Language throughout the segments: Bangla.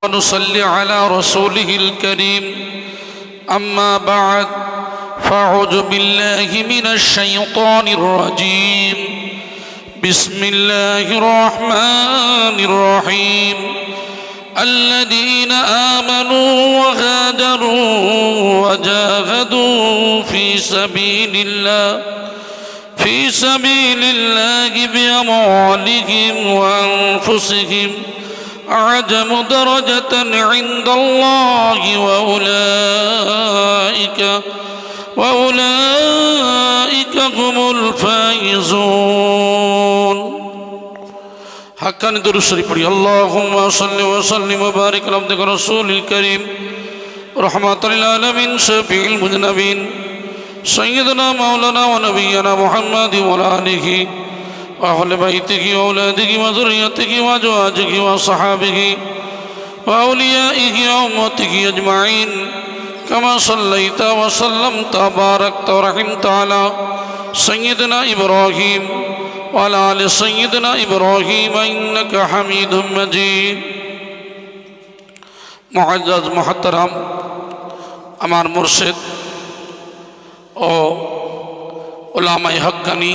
ونصلي على رسوله الكريم أما بعد فأعوذ بالله من الشيطان الرجيم بسم الله الرحمن الرحيم الذين آمنوا وهاجروا وجاهدوا في سبيل الله بأموالهم وأنفسهم أعظم درجة عند الله وأولئك هم الفائزون حقا درود شريف پڑھی اللهم صل وسلم وبارك على عبدك رسول الكريم رحمة للعالمين شفيع المذنبين سيدنا مولانا ونبينا محمد وعلى آله وأهل بيته وأولاده وذريته وأزواجه وصحابه وأوليائه وأمته أجمعين كما صليت وسلمت وباركت ورحمت على سيدنا إبراهيم وعلى آل سيدنا إبراهيم إنك حميد مجيد معزز محترم আমার মুর্শিদ ও উলামায়ে হক্কানি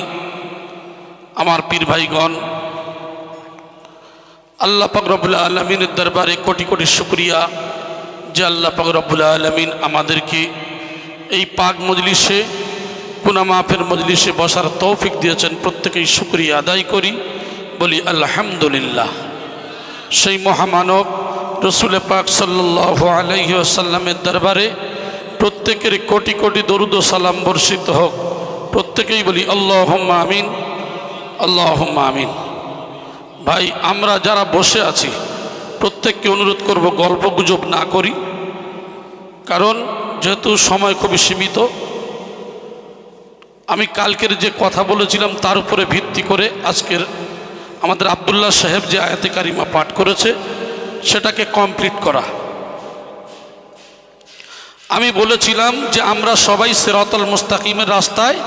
আমার পীর ভাইগণ আল্লাহ পাক রব্বুল আলামিনের দরবারে কোটি কোটি শুকরিয়া যে আল্লাহ পাক রব্বুল আলামিন আমাদেরকে এই পাক মজলিসে গুনাহ মাফের মজলিসে বসার তৌফিক দিয়েছেন। প্রত্যেকেই শুকরিয়া আদায় করি, বলি আলহামদুলিল্লাহ। সেই মহামানব রসুল পাক সাল্লাল্লাহু আলাইহি ওয়াসাল্লামের দরবারে প্রত্যেকের কোটি কোটি দরুদ ও সালাম বর্ষিত হোক। প্রত্যেকেই বলি আল্লাহুম্মা আমিন, আল্লাহুম্মা আমিন। ভাই, আমরা যারা বসে আছি প্রত্যেককে অনুরোধ করব গল্প গুজব না করি, কারণ যেহেতু সময় খুবই সীমিত। আমি কালকের যে কথা বলেছিলাম তার উপরে ভিত্তি করে আজকের আমাদের আব্দুল্লাহ সাহেব যে আয়াতে কারিমা পাঠ করেছে সেটাকে কমপ্লিট করা। আমি বলেছিলাম যে আমরা সবাই সিরাতাল মুস্তাকিমের রাস্তায়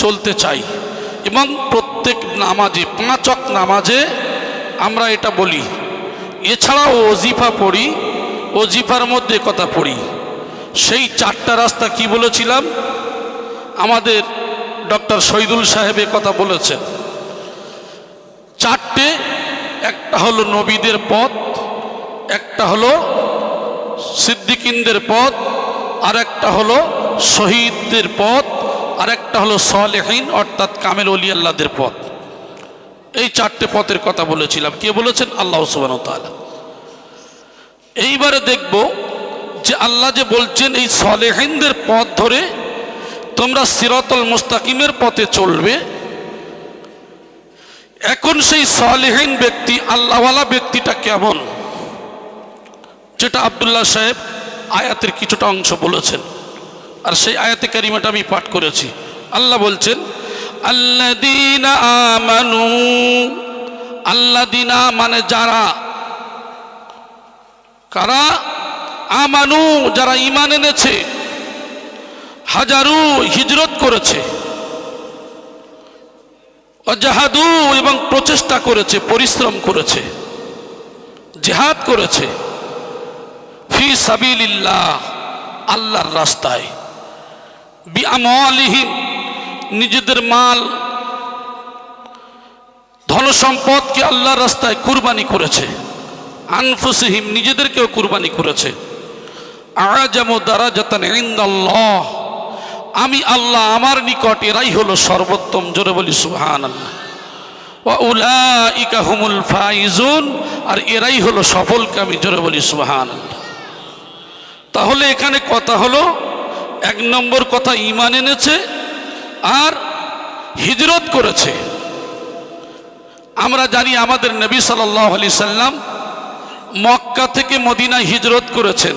চলতে চাই এবং প্রত্যেক নামাজে, 5 ওয়াক্ত নামাজে আমরা এটা বলি। এছাড়াও ওজিফা পড়ি, ওজিফার মধ্যে কথা পড়ি। সেই 4টা রাস্তা কি বলেছিলাম? আমাদের ডক্টর শহীদুল সাহেব কথা বলেছেন 4টে। একটা হলো নবীদের পথ, একটা হলো সিদ্দিকিনদের পথ, আর একটা হলো শহীদদের পথ, আর একটা হলো সালেহীন অর্থাৎ কামেল ওলি আল্লাহদের পথ। এই 4টে পথের কথা বলেছিলাম। কে বলেছেন? আল্লাহ সুবহানাহু ওয়া তাআলা। এইবারে দেখব যে আল্লাহ যে বলছেন এই সালেহীনদের পথ ধরে তোমরা সিরাতাল মুস্তাকিমের পথে চলবে। এখন সেই সালেহীন ব্যক্তি, আল্লাহওয়ালা ব্যক্তিটা কেমন, যেটা আব্দুল্লাহ সাহেব আয়াতের কিছুটা অংশ বলেছেন, আর সেই আয়াতে কারিমাটা আমি পাঠ করেছি। আল্লাহ বলছেন আল্লাযীনা আমানু, আল্লাযীনা মানে যারা, কারা? আমানু, যারা ঈমান এনেছে, হাজারু, হিজরত করেছে, ওয়াজাহাদু, এবং প্রচেষ্টা করেছে, পরিশ্রম করেছে, জিহাদ করেছে, ফি সাবিলিল্লাহ, আল্লাহর রাস্তায়, বিআমওয়ালিহিম, নিজেদের মাল ধন সম্পদকে আল্লাহর রাস্তায় কুরবানি করেছে, আনফুসিহিম, নিজেদেরকেও কুরবানি করেছে, আ'জামু দারাজাতান ইনদাল্লাহ, আমি আল্লাহ আমার নিকট এরাই হলো সর্বোত্তম। জোরে বলি সুবহানাল্লাহ। ওয়া উলাইকা হুমুল ফাইজুন, আর এরাই হলো সফলকামী। জোরে বলি সুবহানাল্লাহ। তাহলে এখানে কথা হলো, 1 নম্বর কথা ঈমান এনেছে আর হিজরত করেছে। আমরা জানি আমাদের নবী সাল্লাল্লাহু আলাইহি সাল্লাম মক্কা থেকে মদিনায় হিজরত করেছেন।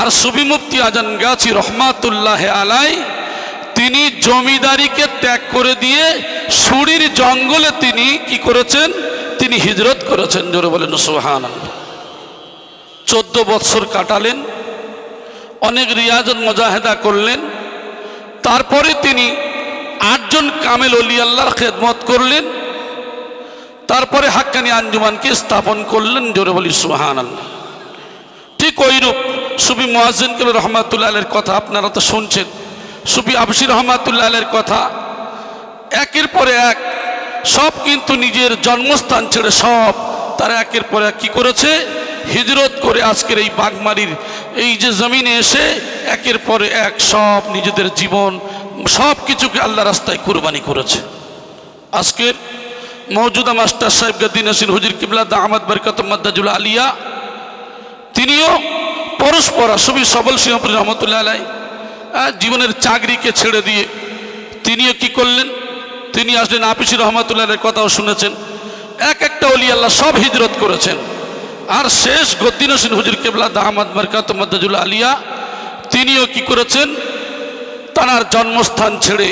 আর সুফি মুফতি আজান গাছি রহমাতুল্লাহ আলাই, তিনি জমিদারিকে ত্যাগ করে দিয়ে সুরির জঙ্গলে তিনি কি করেছেন? তিনি হিজরত করেছেন। জোরে বলেন সুবহানাল্লাহ। 14 বছর কাটালেন, অনেক রিয়াজত মুজাহিদা করলেন, তারপরে তিনি 8 জন কামেল ওলি আল্লাহর খেদমত করলেন, তারপরে হাক্কানি আঞ্জুমানকে স্থাপন করলেন। জোরে বলি সুবহানাল্লাহ। ঠিক ওইরূপ সুফি মুয়াজ্জিন কেবলা রহমাতুল্লাহ আলাইহির কথা আপনারা তো শুনছেন, সুফি আবশী রহমাতুল্লাহ আলাইহির কথা। একের পরে এক সব কিন্তু নিজের জন্মস্থান ছেড়ে সব তারা একের পর এক কী করেছে, হিজরত করে আজকের এই বাগমারির এই যে জমিনে এসে একের পরে এক সব নিজেদের জীবন সব কিছুকে আল্লাহ রাস্তায় কুরবানি করেছে। আজকের মওজুদা মাস্টার সাহেব গাদ্দী নাসির হুজুর কিবলা দামাত বরকাতুম মাদ্দাজুল আলিয়া, তিনিও পরস্পর সুফি সবল সিংহপুরী রহমতুল্লাহ আলাইহি জীবনের চাকরিকে ছেড়ে দিয়ে তিনিও কি করলেন, তিনি আসলেন আপিসি রহমতুল্লাহ আলাইহির কথাও শুনেছেন। এক একটা ওলি আল্লাহ সব হিজরত করেছেন। আর শেষ গাদ্দী নাসির হুজুর কিবলা দামাত বরকাতুম মাদ্দাজুল আলিয়া, তিনিও কি করেছেন, তার জন্মস্থান ছেড়ে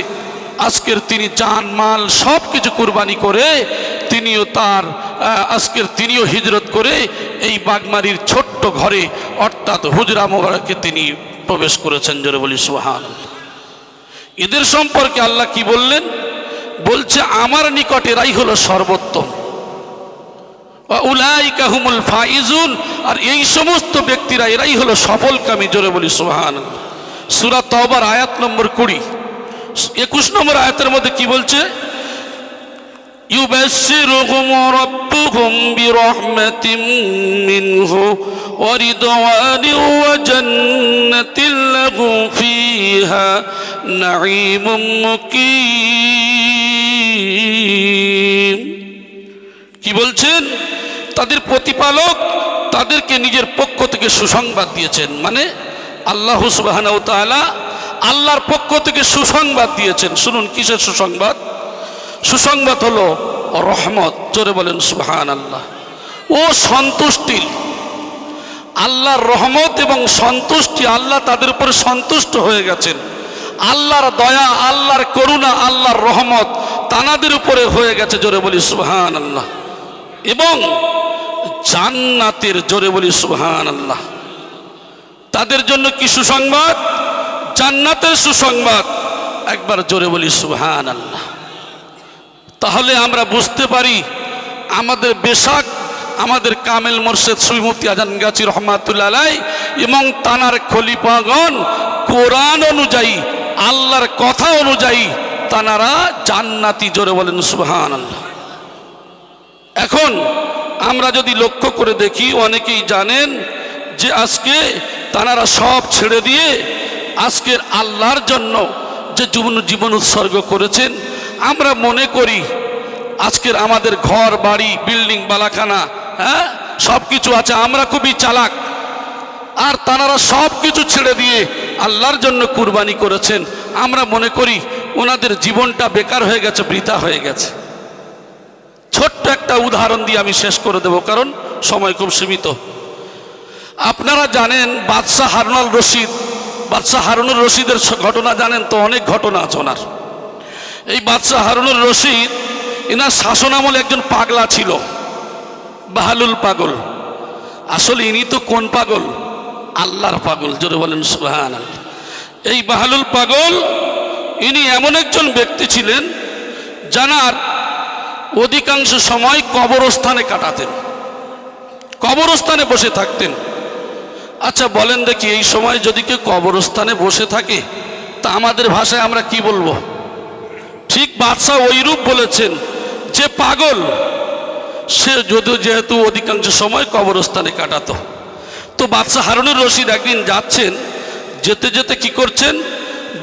আজকের তিনি জান মাল সব কিছু কুরবানি করে তিনিও তার আজকের তিনিও হিজরত করে এই বাগমারির ছোট্ট ঘরে অর্থাৎ হুজরা মোবারকে তিনি প্রবেশ করেছেন। জোরে বলি সুবহানাল্লাহ। এদের সম্পর্কে আল্লাহ কি বললেন, বলছে আমার নিকট এরাই হলো সর্বোত্তম, উলাইকা হুমুল ফাইজুন, আর এই সমস্ত ব্যক্তিরা এরাই হলো সফলকামী। জোরে বলি সুবহানাল্লাহ। সূরা তাওবার আয়াত নম্বর 20 21 নম্বর আয়াতের মধ্যে কি বলছে, ইউবাশশিরুহুম রাব্বুহুম বিরহমাতিন মিনহু ওয়া রিদওয়ানিন ওয়া জান্নাতিন লাহুম ফিহা নাঈমুম মুকিম। কি বলছেন, তাদের প্রতিপালক তাদেরকে নিজের পক্ষ থেকে সুসংবাদ দিয়েছেন, মানে আল্লাহ সুবহানাহু ওয়া তাআলা আল্লাহর পক্ষ থেকে সুসংবাদ দিয়েছেন। শুনুন কিসের সুসংবাদ, সুসংবাদ হলো রহমত। জোরে বলেন সুবহানাল্লাহ। ও সন্তুষ্টি, আল্লাহর রহমত এবং সন্তুষ্টি, আল্লাহ তাদের উপরে সন্তুষ্ট হয়ে গেছেন। আল্লাহর দয়া, আল্লাহর করুণা, আল্লাহর রহমত তানাদের উপরে হয়ে গেছে। জোরে বলি সুবহানাল্লাহ। এবং জান্নাতের, জোরে বলি সুবহানাল্লাহ, তাদের জন্য কি সুসংবাদ, জান্নাতের সুসংবাদ। একবার জোরে বলি সুবহানাল্লাহ। তাহলে আমরা বুঝতে পারি আমাদের বেশাক আমাদের কামেল মোর্শেদ সুফি মুফতি আজান গাজী রহমাতুল্লাহ আলাইহি এবং তানার খলিফাগণ কোরআন অনুযায়ী আল্লাহর কথা অনুযায়ী তানারা জান্নাতি। জোরে বলেন সুবহানাল্লাহ। এখন আমরা যদি লক্ষ্য করে দেখি, অনেকেই জানেন যে আজকে তানারা সব ছেড়ে দিয়ে আজকের আল্লাহর জন্য যে জীবন উৎসর্গ করেছেন। আমরা মনে করি আজকের আমাদের ঘর বাড়ি বিল্ডিং বালাখানা সব কিছু আছে, আমরা খুবই চালাক, আর তানারা সব কিছু ছেড়ে দিয়ে আল্লাহর জন্য কুরবানি করেছেন। আমরা মনে করি ওনাদের জীবনটা বেকার হয়ে গেছে, বৃথা হয়ে গেছে। ছোট্ট একটা উদাহরণ দিয়ে আমি শেষ করে দেব, কারণ সময় খুব সীমিত। আপনারা জানেন বাদশাহ হারুনুর রশিদ, বাদশাহ হারুনুর রশিদের ঘটনা জানেন তো, অনেক ঘটনা আছে ওনার। এই বাদশাহ হারুনুর রশিদ এনার শাসনামলে একজন পাগলা ছিল, বাহালুল পাগল। আসলে ইনি তো কোন পাগল, আল্লাহর পাগল। জোরে বলেন সুবহানাল্লাহ। এই বাহালুল পাগল ইনি এমন একজন ব্যক্তি ছিলেন যার অধিকাংশ সময় কবরস্থানে কাটাতেন, কবরস্থানে বসে থাকতেন। আচ্ছা বলেন দেখি, এই সময় যদি কেউ কবরস্থানে বসে থাকে তা আমাদের ভাষায় আমরা কি বলবো? ঠিক বাদশাহ ওইরূপ বলেছেন যে পাগল, সে যদিও যেহেতু অধিকাংশ সময় কবরস্থানে কাটাতো। তো বাদশাহ হারুনুর রশিদ একদিন যাচ্ছেন, যেতে যেতে কি করছেন,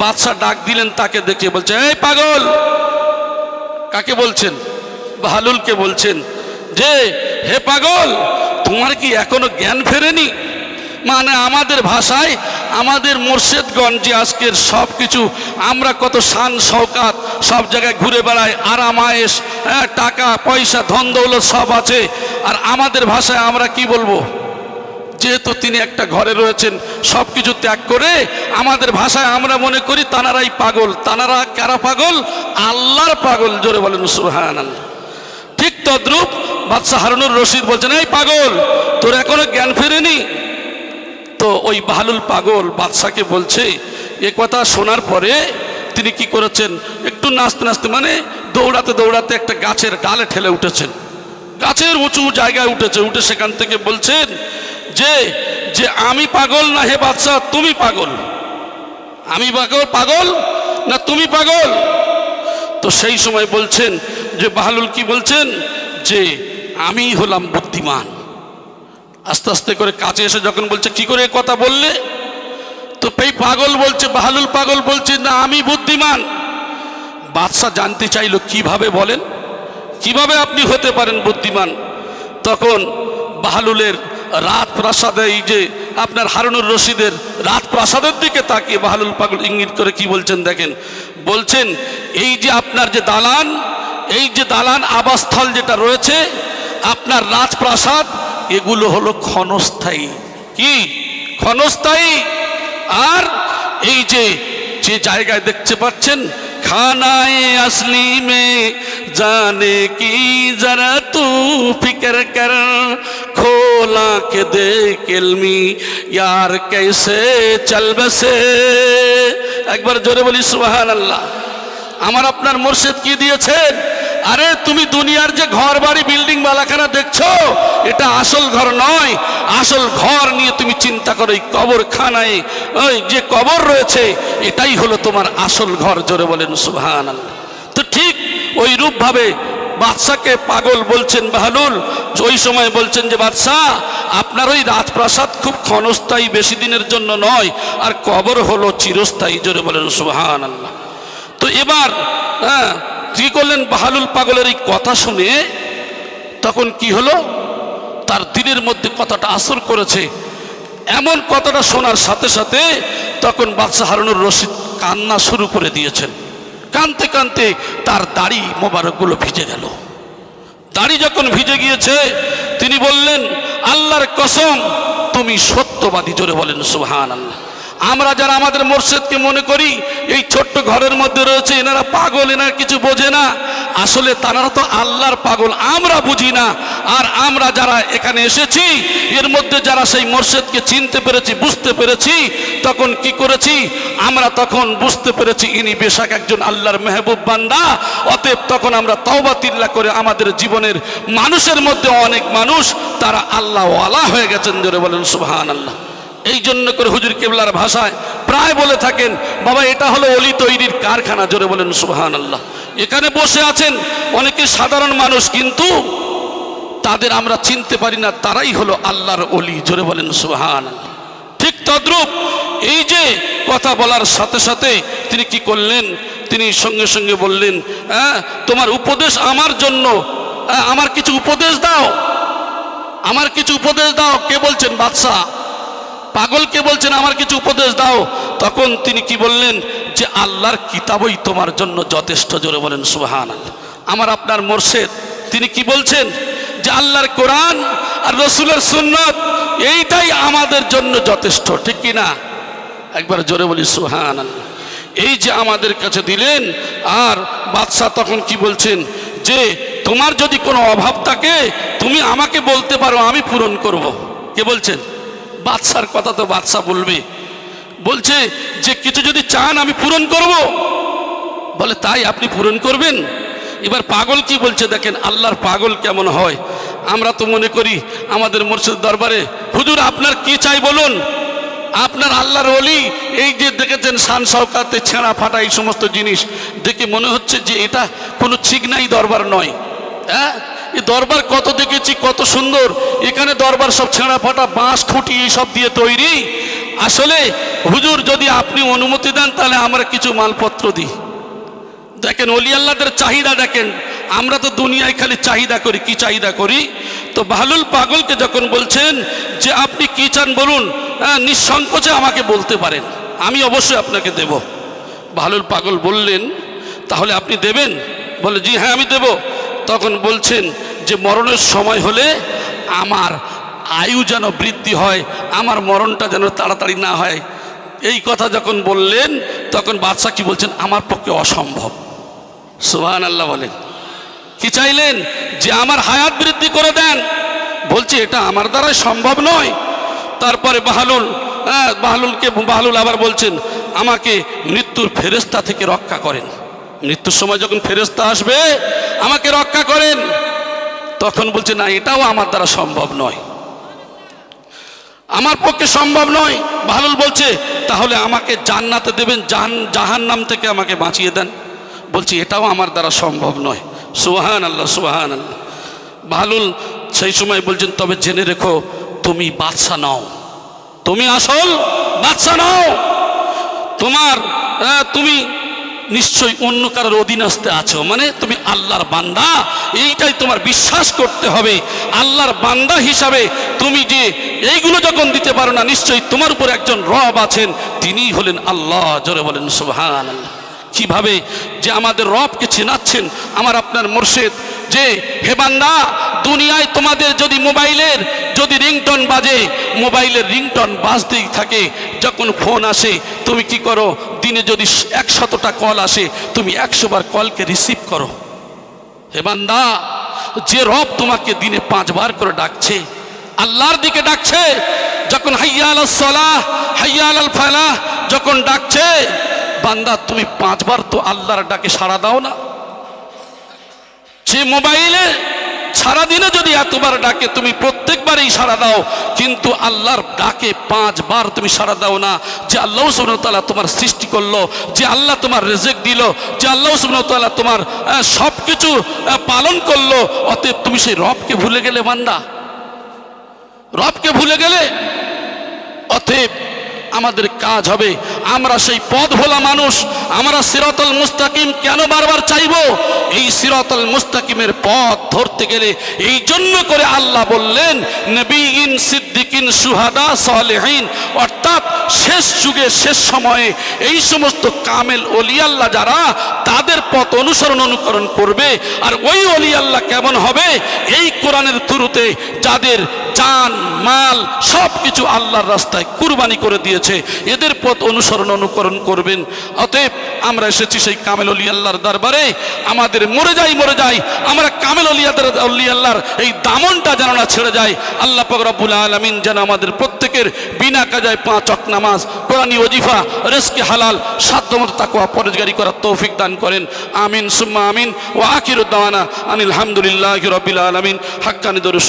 বাদশাহ ডাক দিলেন তাকে দেখে, বলছে এই পাগল। কাকে বলছেন? বাহালুলকে বলছেন যে হে পাগল, তোমার কি এখনো জ্ঞান ফেরেনি? মানে আমাদের ভাষায় আমাদের মোর্শেদগণ যে আজকের সব কিছু আমরা কত শান শওকাত, সব জায়গায় ঘুরে বেড়াই, আরাম আয়েশ, টাকা পয়সা ধন দৌলত সব আছে, আর আমাদের ভাষায় আমরা কি বলবো? যেহেতু তিনি একটা ঘরে রয়েছেন, সব কিছু ত্যাগ করে আমাদের ভাষায় আমরা মনে করি তানারাই পাগল। তানারা কারা পাগল? আল্লাহর পাগল। জোরে বলেন সুবহানাল্লাহ। ঠিক তদ্রূপ বাদশাহ হারুনুর রশিদ বলছেন এই পাগল, তোর এখনো জ্ঞান ফেরেনি? তো ওই বাহালুল পাগল বাদশাকে বলছে, এ কথা শোনার পরে তিনি কি করেছেন, একটু নাচতে নাচতে মানে দৌড়াতে দৌড়াতে একটা গাছের ডালে ঠেলে উঠেছেন, গাছের উঁচু জায়গায় উঠেছে, উঠে সেখান থেকে বলছেন যে যে আমি পাগল না হে বাদশাহ, তুমি পাগল, আমি পাগল না তুমি পাগল? তো সেই সময় বলছেন যে বাহলুল কি বলছেন যে আমি হলাম বুদ্ধিমান। আস্তে আস্তে করে কাছে এসে যখন বলছে কি করে কথা বললে, তো এই পাগল বলছে, বাহলুল পাগল বলছে না আমি বুদ্ধিমান। বাদশাহ জানতে চাইল কিভাবে বলেন, কিভাবে আপনি হতে পারেন বুদ্ধিমান? তখন বাহলুলের রাজপ্রাসাদে, এই যে আপনার হারুনুর রশিদের রাজপ্রাসাদের দিকে তাকিয়ে বাহলুল পাগল ইঙ্গিত করে কি বলছেন দেখেন, বলছেন এই যে আপনার যে দালান, এই যে দালান আবাসস্থল যেটা রয়েছে আপনার রাজপ্রাসাদ, এগুলো হলো ক্ষণস্থায়ী। কি ক্ষণস্থায়ী? আর এই যে যে জায়গায় দেখতে পাচ্ছেন খানায়ে আসলি মে জানে কি জরা তু ফিকর কর, খোলা কে দেখ ইলমি यार कैसे चल बसे। একবার জোরে বলি সুবহানাল্লাহ। আমার আপনার মুর্শিদ কি দিয়েছেন? আরে তুমি দুনিয়ার যে ঘর বাড়ি বিল্ডিং বালাখানা দেখছো, এটা আসল ঘর নয়। আসল ঘর নিয়ে তুমি চিন্তা করো, এই কবরখানায় ওই যে কবর রয়েছে, এটাই হলো তোমার আসল ঘর। জোরে বলেন সুবহানাল্লাহ। তো ঠিক ওই রূপ ভাবে বাদশাকে পাগল বলছেন বাহলুল। ওই সময় বলছেন যে বাদশাহ, আপনার ওই রাজপ্রাসাদ খুব ক্ষণস্থায়ী, বেশি দিনের জন্য নয়, আর কবর হলো চিরস্থায়ী। জোরে বলেন সুবহানাল্লাহ। তো এবার কি করলেন বাহলুল পাগলের এই কথা শুনে, তখন কি হলো, তার দিনের মধ্যে কথাটা আসর করেছে। এমন কথাটা শোনার সাথে সাথে তখন বাদশাহ হারুনুর রশিদ কান্না শুরু করে দিয়েছেন। কানতে কানতে তার দাড়ি মোবারকগুলো ভিজে গেল। দাড়ি যখন ভিজে গিয়েছে, তিনি বললেন আল্লাহর কসম তুমি সত্যবাদী। জোরে বলেন সুবহানাল্লাহ। আমরা যারা আমাদের মুর্শিদকে মনে করি এই ছোট্ট ঘরের মধ্যে রয়েছে, এনারা পাগল, এনারা কিছু বোঝে না, আসলে তারা তো আল্লাহর পাগল, আমরা বুঝি না। আর আমরা যারা এখানে এসেছি, এর মধ্যে যারা সেই মুর্শিদকে চিনতে পেরেছি, বুঝতে পেরেছি, তখন কি করেছি আমরা? তখন বুঝতে পেরেছি ইনি বেশক একজন আল্লাহর মেহবুব বান্দা। অতএব তখন আমরা তওবা তিল্লা করে আমাদের জীবনের মানুষের মধ্যে অনেক মানুষ তারা আল্লাহ ওয়ালা হয়ে গেছেন। জোরে বলেন সুবহানাল্লাহ। এই জন্য করে হুজুর কেবলার ভাষায় প্রায় বলে থাকেন, বাবা এটা হলো অলি তৈরির কারখানা। জোরে বলেন সুবহানাল্লাহ। এখানে বসে আছেন অনেকে সাধারণ মানুষ, কিন্তু তাদের আমরা চিনতে পারি না, তারাই হলো আল্লাহর অলি। জোরে বলেন সুবহানাল্লাহ। ঠিক তদ্রূপ এই যে কথা বলার সাথে সাথে তিনি কি করলেন, তিনি সঙ্গে সঙ্গে বললেন তোমার উপদেশ আমার জন্য, আমার কিছু উপদেশ দাও, আমার কিছু উপদেশ দাও। কে বলছেন? বাদশাহ পাগলকে বলছেন আমার কিছু উপদেশ দাও। তখন তিনি কি বললেন যে আল্লাহর কিতাবই তোমার জন্য যথেষ্ট। জোরে বলেন সুবহানাল্লাহ। আমার আপনার মুর্শিদ তিনি কি বলছেন যে আল্লাহর কোরআন আর রসুলের সুন্নাত এইটাই আমাদের জন্য যথেষ্ট। ঠিক কি না? একবার জোরে বলি সুবহানাল্লাহ। এই যে আমাদের কাছে দিলেন। আর বাদশাহ তখন কি বলছেন যে তোমার যদি কোনো অভাব থাকে তুমি আমাকে বলতে পারো, আমি পূরণ করব। কে বলছেন? বাদশার কথা তো বাদশাহ বলবে। বলছে যে কিছু যদি চান আমি পূরণ করব। বলে তাই আপনি পূরণ করবেন? এবার পাগল কি বলছে দেখেন, আল্লাহর পাগল কেমন হয়। আমরা তো মনে করি আমাদের মুর্শিদ দরবারে হুজুর আপনার কি চাই বলুন, আপনার আল্লাহর ওলি এই যে দেখেছেন শান শওকাতে ছেঁড়া ফাটা এই সমস্ত জিনিস দেখে মনে হচ্ছে যে এটা কোনো চিকনাই দরবার নয়। এই দরবার কত দেখেছি, কত সুন্দর। এখানে দরবার সব ছেঁড়া ফাটা বাঁশ খুঁটি এইসব দিয়ে তৈরি। আসলে হুজুর যদি আপনি অনুমতি দেন তাহলে আমরা কিছু মালপত্র দিই। দেখেন ওলি আল্লাহদের চাহিদা দেখেন। আমরা তো দুনিয়ায় খালি চাহিদা করি। কি চাহিদা করি? তো বাহলুল পাগলকে যখন বলছেন যে আপনি কি চান বলুন, নিঃসংকোচে আমাকে বলতে পারেন, আমি অবশ্যই আপনাকে দেব। বাহলুল পাগল বললেন তাহলে আপনি দেবেন? বলে জি হ্যাঁ আমি দেব। তখন বলছেন যে মরণের সময় হলে আমার আয়ু যেন বৃদ্ধি হয়, আমার মরণটা যেন তাড়াতাড়ি না হয়। এই কথা যখন বললেন তখন বাদশাহ কি বলছেন, আমার পক্ষে অসম্ভব। সুবহানাল্লাহ বলেন। কি চাইলেন? যে আমার হায়াত বৃদ্ধি করে দেন। বলছে এটা আমার দ্বারাই সম্ভব নয়। তারপরে বাহলুল আবার বলছেন আমাকে মৃত্যুর ফেরেশতা থেকে রক্ষা করেন। মৃত্যুর সময় যখন ফেরেশতা আসবে আমাকে রক্ষা করেন। তখন বলছে না এটাও আমার দ্বারা সম্ভব নয়। আমার পক্ষে সম্ভব নয়। বাহলুল বলছে তাহলে আমাকে জান্নাতে দেবেন, জাহান্নাম থেকে আমাকে বাঁচিয়ে দেন। বলছি এটাও আমার দ্বারা সম্ভব নয়। সুবহানাল্লাহ, সুবহানাল্লাহ। বাহলুল সেই সময় বলছেন তবে জেনে রেখো তুমি বাদশা নাও, তুমি আসল বাদশা নাও। তুমি নিশ্চয়ই অন্য কারোর অধীনস্থে আছো, মানে তুমি আল্লাহর বান্দা, এইটাই তোমার বিশ্বাস করতে হবে। আল্লাহর বান্দা হিসাবে তুমি যে এইগুলো যখন দিতে পারো না, নিশ্চয়ই তোমার উপর একজন রব আছেন, তিনিই হলেন আল্লাহ। জোরে বলেন সুবহানাল্লাহ। কিভাবে যে আমাদের রবকে চেনাচ্ছেন আমার আপনার মুর্শিদ, যে হে বান্দা দুনিয়ায় তোমাদের যদি মোবাইলের যদি রিংটন বাজে, মোবাইলের রিংটন বাজতেই থাকে, যখন ফোন আসে তুমি কি করো, দিনে যদি 100টা কল আসে তুমি 100 বার কলকে রিসিভ করো। হে বান্দা যে রব তোমাকে দিনে 5 বার করে ডাকছে, আল্লাহর দিকে ডাকছে, যখন হাইয়া আলাস সালাহ হাইয়া আলাল ফালাহ যখন ডাকছে, বান্দা তুমি 5 বার তো আল্লাহর ডাকে সাড়া দাও না। যে মোবাইলে সারাদিনে যদি এতবার ডাকে তুমি প্রত্যেকবারই সাড়া দাও, কিন্তু আল্লাহর ডাকে 5 বার তুমি সাড়া দাও না। যে আল্লাহ সুবহানাহু ওয়া তাআলা তোমার সৃষ্টি করলো, যে আল্লাহ তোমার রিজিক দিল, যে আল্লাহ সুবহানাহু ওয়া তাআলা তোমার সব কিছু পালন করলো, অতএব তুমি সেই রবকে ভুলে গেলে বান্দা, রবকে ভুলে গেলে। অতএব আমাদের কাজ হবে, আমরা সেই পথ ভোলা মানুষ, আমরা সিরাতুল মুস্তাকিম কেন বারবার চাইবো? এই সিরাতুল মুস্তাকিমের পথ ধরতে গেলে এই জন্য করে আল্লাহ বললেন নবীন, সিদ্দিকিন, সুহাদা, সালেহিন, অর্থাৎ শেষ যুগে শেষ সময়ে এই সমস্ত কামেল ওলি আল্লাহ যারা, তাদের পথ অনুকরণ করবে। আর ওই ওলি আল্লাহ কেমন হবে? এই কোরআনের থ্রুতে যাদের জান মাল সব কিছু আল্লাহর রাস্তায় কুরবানি করে দিয়েছে, এদের পথ অনুকরণ করবেন। অতএব আমরা এসেছি সেই কামেল ওলি আল্লাহর দরবারে, আমাদের মরে যাই আমরা কামেল ওলি আল্লাহর এই দামনটা যেন না ছেড়ে যায়। আল্লাহ পাক রব্বুল আলামিন যেন আমাদের প্রত্যেকের বিনা কাজায় 5 ওয়াক্ত নামাজ, কোরআনী ওজিফা, রিজকে হালাল, সাধ্যমতো তাকওয়া পরহেজগারি করার তৌফিক দান করেন। আমিন সুম্মা আমিন। ওয়া আখিরু দাওয়ানা আনিল হামদুলিল্লাহি রাব্বিল আলামিন। হাক্কানি দরুদ।